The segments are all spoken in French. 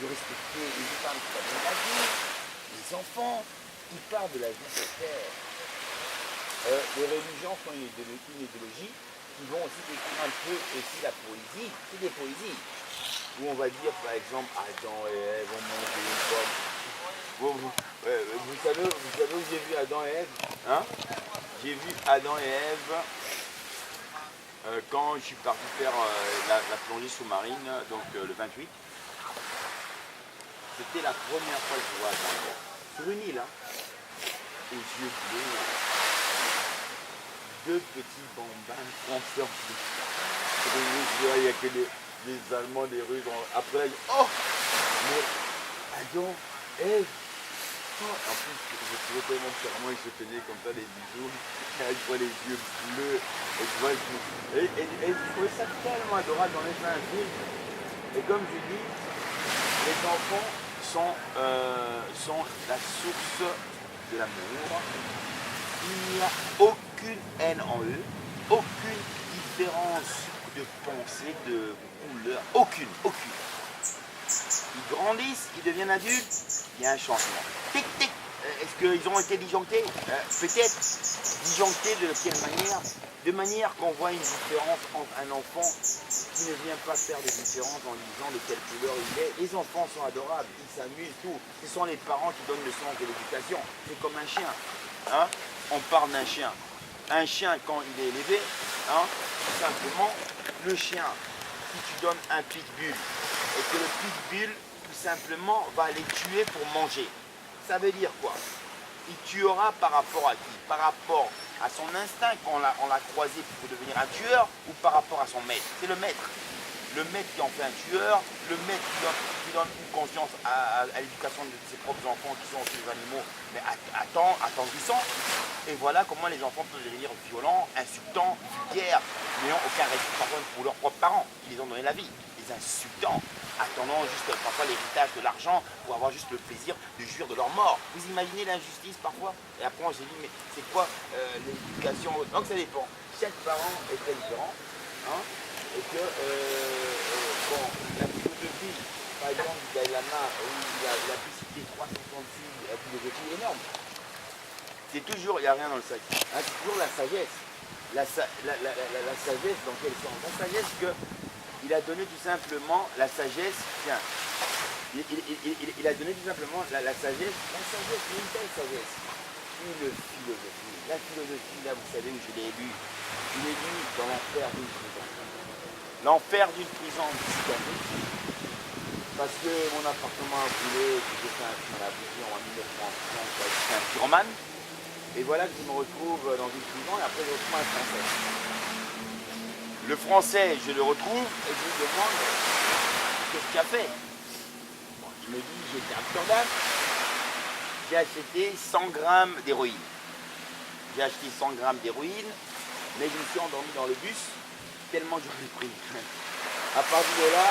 de respecter les femmes qui parlent de la vie, les enfants qui parlent de la vie sur Terre. Les religions sont une idéologie qui vont aussi décrire un peu aussi la poésie. C'est des poésies où on va dire par exemple Adam et Ève ont mangé une pomme. Vous savez où j'ai vu Adam et Ève, hein? J'ai vu Adam et Ève quand je suis parti faire la plongée sous-marine, donc le 28. C'était la première fois que je vois Adam et Ève. Sur une île, hein, aux yeux bleus, deux petits bambins ensemble. Il n'y a que les Allemands, des Russes. Après, oh, mais Adam, Ève. En plus, je trouvais tellement charmant, ils se tenaient comme ça, les bisous. Je vois les yeux bleus. Et je vois, et je trouvais ça tellement adorable dans les un film. Et comme je dis, les enfants sont la source de l'amour. Il n'y a aucune haine en eux, aucune différence de pensée, de couleur, aucune. Ils grandissent, ils deviennent adultes, il y a un changement. Tic, tic. Est-ce qu'ils ont été disjonctés? Peut-être. Disjonctés de quelle manière? De manière qu'on voit une différence entre un enfant qui ne vient pas faire de différence en disant de quelle couleur il est. Les enfants sont adorables, ils s'amusent, tout. Ce sont les parents qui donnent le sens de l'éducation. C'est comme un chien. Hein? On parle d'un chien. Un chien, quand il est élevé, hein, tout simplement, le chien, si tu donnes un pitbull, et que le pitbull, tout simplement, va les tuer pour manger. Ça veut dire quoi? Il tuera par rapport à qui? Par rapport à son instinct quand on l'a croisé pour devenir un tueur, ou par rapport à son maître? C'est le maître. Le maître qui en fait un tueur, le maître qui donne une conscience à l'éducation de ses propres enfants qui sont aussi des animaux, mais attendrissants. Et voilà comment les enfants peuvent devenir violents, insultants, vulgaires, n'ayant aucun respect parfois pour leurs propres parents, qui les ont donné la vie, les insultants, attendant juste parfois l'héritage de l'argent pour avoir juste le plaisir de jouir de leur mort. Vous imaginez l'injustice parfois? Et après on s'est dit, mais c'est quoi l'éducation? Donc ça dépend. Chaque parent est très différent. Hein, et que, bon, la philosophie, par exemple, du Dalai Lama, où il a pu citer 366 philosophies énormes, c'est toujours, il n'y a rien dans le sac, hein, c'est toujours la sagesse. La sagesse, dans quel sens? La sagesse qu'il a donné tout simplement, la sagesse, tiens, il a donné tout simplement la sagesse, une telle sagesse, une philosophie. La philosophie, là, vous savez où je l'ai lu dans l'enfer d'une prison. L'enfer d'une prison psychiatrique. Parce que mon appartement a brûlé, que j'ai fait un film à la bougie en 1930, c'est un pyromane. Et voilà que je me retrouve dans une prison et après je retrouve un Français. Le Français, je le retrouve et je lui demande qu'est-ce qu'il a fait. Bon, il me dit j'étais à Amsterdam, j'ai acheté 100 grammes d'héroïne. J'ai acheté 100 grammes d'héroïne, mais je me suis endormi dans le bus tellement j'en ai pris. À partir de là,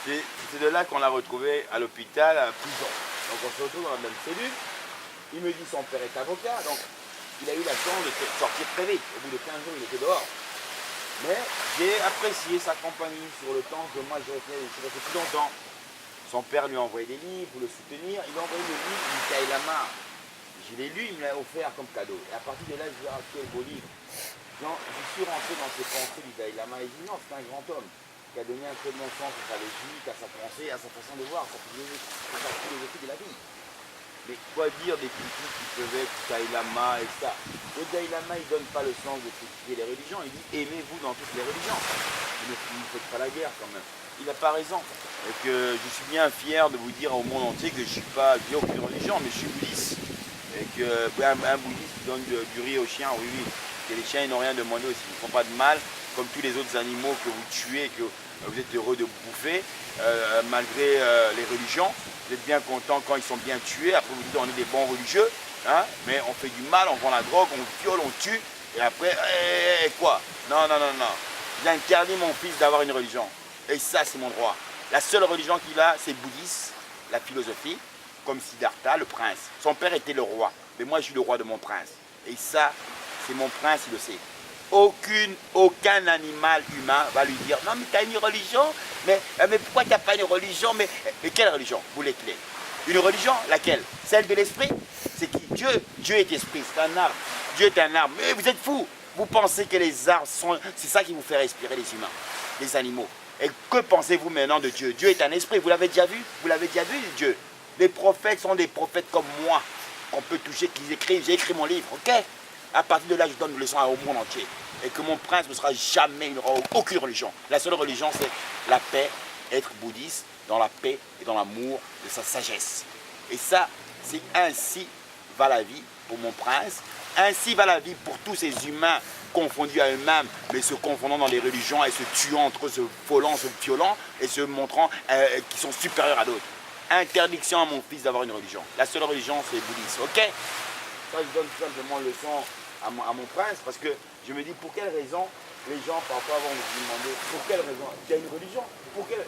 c'est de là qu'on l'a retrouvé à l'hôpital, à la prison. Donc on se retrouve dans la même cellule. Il me dit son père est avocat, donc il a eu la chance de sortir très vite. Au bout de 15 jours, il était dehors. Mais j'ai apprécié sa compagnie sur le temps que moi j'ai resté plus longtemps. Son père lui a envoyé des livres pour le soutenir. Il a envoyé le livre du Dalai Lama. Je l'ai lu, il me l'a offert comme cadeau. Et à partir de là, je lui ai dit, ah, quel beau livre. Je suis rentré dans ses pensées du Dalai Lama et je dis non, c'est un grand homme qui a donné un très bon sens à sa logique, à sa pensée, à sa façon de voir, à sa philosophie de la vie. Mais quoi dire des critiques qui peuvent être Dalai Lama et ça? Le Dalai Lama, il ne donne pas le sens de critiquer les religions, il dit aimez-vous dans toutes les religions. Ne faites pas la guerre quand même. Il n'a pas raison. Et que je suis bien fier de vous dire au monde entier que je ne suis pas lié à aucune religion, mais je suis bouddhiste. Et qu'un bouddhiste qui donne du riz aux chiens, oui, oui. Et les chiens, ils n'ont rien demandé aussi. Ils ne font pas de mal, comme tous les autres animaux que vous tuez, que vous êtes heureux de bouffer, malgré les religions. Vous êtes bien content quand ils sont bien tués. Après, vous dites on est des bons religieux, hein, mais on fait du mal, on vend la drogue, on viole, on tue. Et après, quoi? Non, non, non, non. J'interdis mon fils d'avoir une religion. Et ça, c'est mon droit. La seule religion qu'il a, c'est le bouddhisme, la philosophie, comme Siddhartha, le prince. Son père était le roi, mais moi, je suis le roi de mon prince. Et ça, c'est mon prince, il le sait. aucun animal humain va lui dire non mais tu as une religion, mais pourquoi tu n'as pas une religion, mais quelle religion vous voulez qu'il ait? Une religion, laquelle? Celle de l'esprit? C'est qui? Dieu est esprit, c'est un arbre. Dieu est un arbre. Mais vous êtes fous. Vous pensez que les arbres sont... C'est ça qui vous fait respirer les humains, les animaux. Et que pensez-vous maintenant de Dieu? Dieu est un esprit, vous l'avez déjà vu? Vous l'avez déjà vu, Dieu? Les prophètes sont des prophètes comme moi, qu'on peut toucher, qu'ils écrivent. J'ai écrit mon livre, ok? À partir de là, je donne une leçon au monde entier. Et que mon prince ne sera jamais, il n'aura aucune religion. La seule religion, c'est la paix, être bouddhiste, dans la paix et dans l'amour de sa sagesse. Et ça, c'est ainsi va la vie pour mon prince. Ainsi va la vie pour tous ces humains confondus à eux-mêmes, mais se confondant dans les religions et se tuant entre eux, se volant, se violant et se montrant qu'ils sont supérieurs à d'autres. Interdiction à mon fils d'avoir une religion. La seule religion, c'est le bouddhisme, ok? Ça, je donne tout simplement leçon à mon prince, parce que je me dis, pour quelle raison les gens, parfois, vont me demander, pour quelle raison tu as une religion? Pour quelle...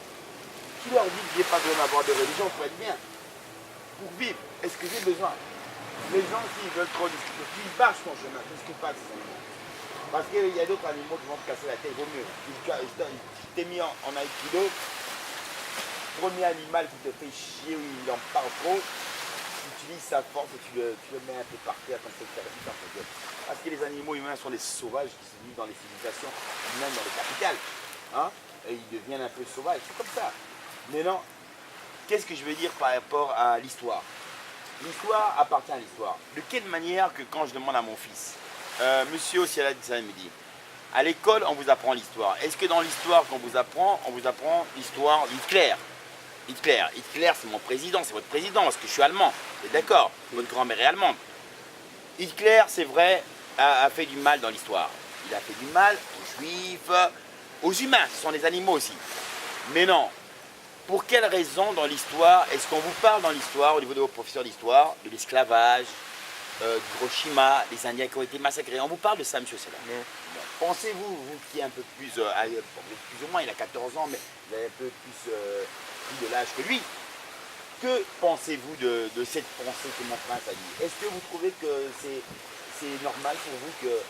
Qui leur dit que je n'ai pas besoin d'avoir de religion pour être bien? Pour vivre, est-ce que j'ai besoin? Les gens, s'ils veulent trop discuter, s'ils marchent ton chemin, qu'est-ce qu'ils passent ces animaux? Parce qu'il y a d'autres animaux qui vont te casser la tête, il vaut mieux. Tu t'es mis en aïkido, premier animal qui te fait chier ou il en parle trop, tu utilises sa force et tu le mets un peu par terre comme ça, parce que les animaux humains sont des sauvages qui se vivent dans les civilisations, même dans les capitales. Hein? Et ils deviennent un peu sauvages, c'est comme ça. Mais non, qu'est-ce que je veux dire par rapport à l'histoire? L'histoire appartient à l'histoire. De quelle manière que quand je demande à mon fils, monsieur Osiala me dit, à l'école on vous apprend l'histoire. Est-ce que dans l'histoire qu'on vous apprend, on vous apprend l'histoire d'Hitler? Hitler c'est mon président, c'est votre président, parce que je suis allemand, vous êtes d'accord? Votre grand-mère est allemande. Hitler, c'est vrai, a fait du mal dans l'histoire. Il a fait du mal aux juifs, aux humains, ce sont des animaux aussi. Mais non. Pour quelle raison dans l'histoire, est-ce qu'on vous parle dans l'histoire, au niveau de vos professeurs d'histoire, de l'esclavage, d'Hiroshima, des Indiens qui ont été massacrés? On vous parle de ça, monsieur Sela. Pensez-vous, vous qui êtes un peu plus, plus ou moins, il a 14 ans, mais vous avez un peu plus de l'âge que lui, que pensez-vous de cette pensée que mon prince a dit? Est-ce que vous trouvez que c'est normal pour vous que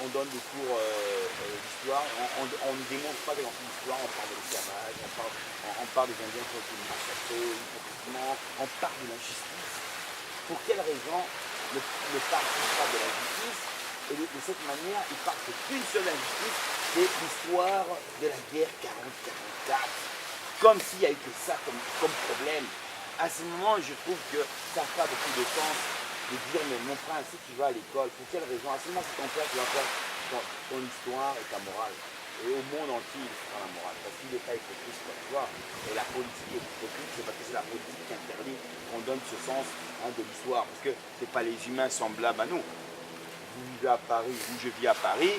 on donne des cours d'histoire, on ne démontre pas des enfants d'histoire, on parle de l'esclavage, on parle des Indiens qui ont été massacrés, on parle de la justice? Pour quelle raison ne parle-t-il pas de la justice? Et de cette manière, il parle d'une seule injustice, c'est l'histoire de la guerre 40-44. Comme s'il n'y a eu que ça comme problème. À ce moment, je trouve que ça n'a pas beaucoup de sens de dire, mais mon prince, si tu vas à l'école, pour quelle raison? À ce moment, c'est ton père qui va faire ton histoire et ta morale. Et au monde entier, il fera la morale. Parce qu'il n'est pas hypocrite, tu vois. Et la politique est hypocrite, c'est parce que c'est la politique qui interdit qu'on donne ce sens de l'histoire. Parce que ce n'est pas les humains semblables à nous. Vous vivez à Paris, vous, je vis à Paris,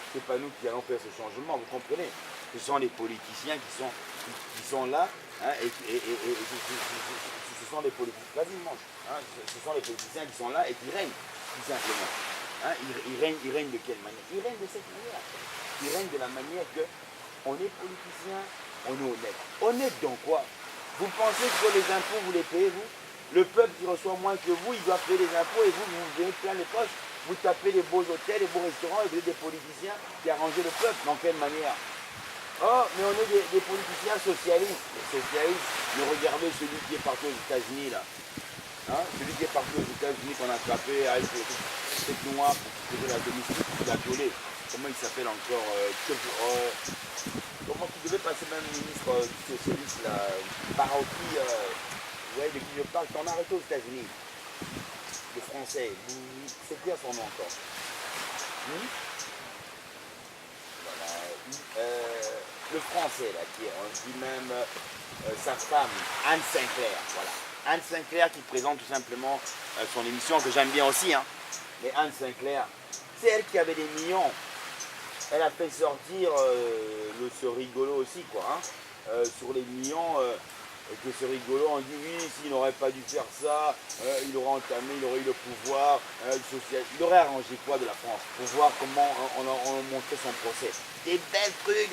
c'est pas nous qui allons faire ce changement, vous comprenez? Ce sont les politiciens qui sont là, hein, et ce sont les politiciens, ce sont les politiciens qui sont là et qui règnent, tout simplement. Hein, ils règnent de quelle manière? Ils règnent de cette manière. Ils règnent de la manière que on est politicien, on est honnête. Honnête dans quoi? Vous pensez que les impôts, vous les payez, vous? Le peuple qui reçoit moins que vous, il doit payer les impôts et vous venez plein les poches. Vous tapez les beaux hôtels, les beaux restaurants et vous êtes des politiciens qui arrangent le peuple. Dans quelle manière? Oh, mais on est des politiciens socialistes. Les socialistes, mais regardez celui qui est parti aux États-Unis là. Hein? Celui qui est parti aux États-Unis qu'on a attrapé avec cette noire qui faisait la domestique, qui l'a violé. Comment il s'appelle encore comment tu devais passer même ministre socialiste là, Barotti, ouais, de qui je parle, t'en as arrêté aux États-Unis. Le français, c'est quoi son nom encore? Voilà. Le français là, qui dit même sa femme, Anne Sinclair, voilà. Anne Sinclair qui présente tout simplement son émission que j'aime bien aussi, hein. Mais Anne Sinclair, c'est elle qui avait des millions. Elle a fait sortir ce rigolo aussi, quoi, hein, sur les millions. Que ce rigolo, on dit oui, s'il n'aurait pas dû faire ça, il aurait entamé, il aurait eu le pouvoir social. Il aurait arrangé quoi de la France pour voir comment on montrait son procès? Des belles trucs,